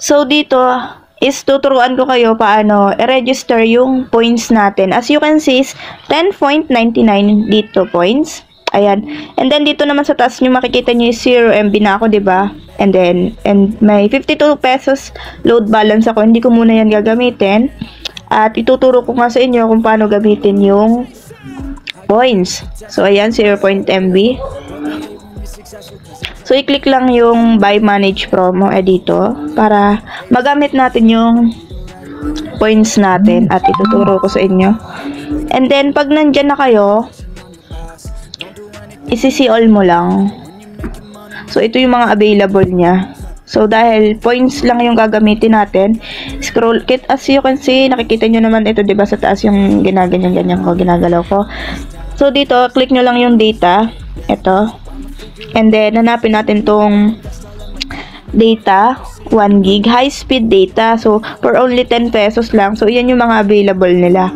So, dito is tuturuan ko kayo paano i-register yung points natin. As you can see is 10.99 dito points. Ayan. And then, dito naman sa taas nyo, makikita nyo yung 0 MB na ako, diba? And then, may 52 pesos load balance ako. Hindi ko muna yan gagamitin. At ituturo ko nga sa inyo kung paano gamitin yung points. So, ayan, 0.MB. So, i-click lang yung buy manage promo dito para magamit natin yung points natin at ituturo ko sa inyo. And then, pag nandyan na kayo, isi-see all mo lang. So, ito yung mga available niya. So, dahil points lang yung gagamitin natin, scroll, as you can see, nakikita nyo naman ito, diba, sa taas yung ginaganyan-ganyan ko, ginagalaw ko. So, dito, click nyo lang yung data. Ito. And then, hanapin natin tong data, 1 gig, high speed data. So, for only 10 pesos lang. So, yan yung mga available nila.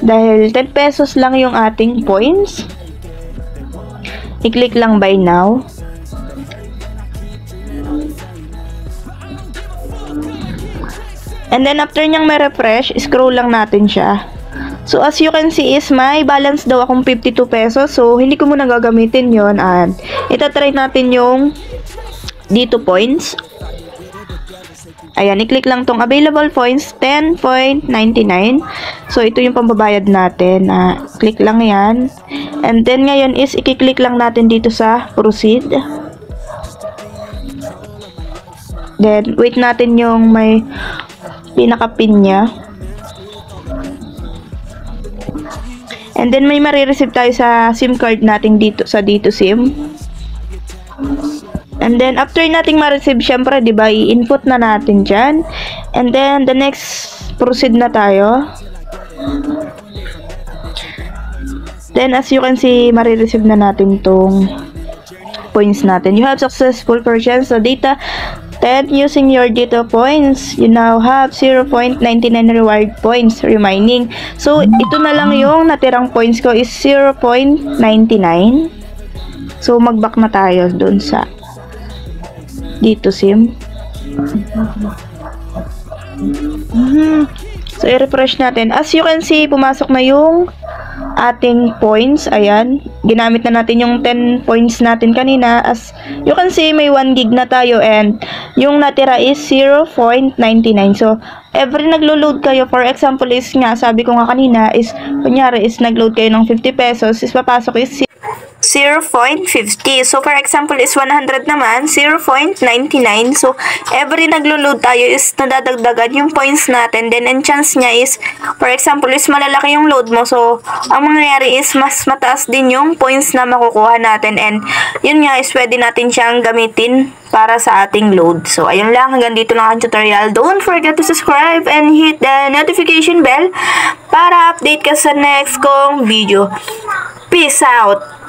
Dahil 10 pesos lang yung ating points, i-click lang buy now. And then, after niyang ma-refresh, scroll lang natin siya. So, as you can see is, may balance daw akong 52 pesos. So, hindi ko muna gagamitin yon. And, itatry natin yung dito points. Ayan, i-click lang tong available points, 10.99. So, ito yung pambabayad natin. Click lang yan. And then, ngayon is, i-click lang natin dito sa proceed. Then, wait natin yung may pinaka-pin niya. And then, may marireceive tayo sa SIM card natin dito sa dito SIM. And then, after nating ma-receive, syempre, diba, i-input na natin dyan. And then, the next, proceed na tayo. Then, as you can see, marireceive na natin tong points natin. You have successful purchase the data 10 using your data points. You now have 0.99 reward points remaining. So, ito na lang yung natirang points ko is 0.99. So, mag-back na tayo dun sa dito SIM. So, i-refresh natin. As you can see, pumasok na yung ating points. Ayan. Ginamit na natin yung 10 points natin kanina. As you can see, may 1 gig na tayo and yung natira is 0.99. So, every naglo-load kayo, for example is nga, sabi ko nga kanina is, kunyari is nag-load kayo ng 50 pesos, is papasok is 0.50. So, for example, is 100 naman, 0.99. So, every naglo-load tayo is nadadagdagan yung points natin. Then, ang chance niya is, for example, is malalaki yung load mo. So, ang mangyayari is, mas mataas din yung points na makukuha natin. And, yun nga is, pwede natin siyang gamitin para sa ating load. So, ayun lang. Hanggang dito lang ang tutorial. Don't forget to subscribe and hit the notification bell para update ka sa next kong video. Peace out!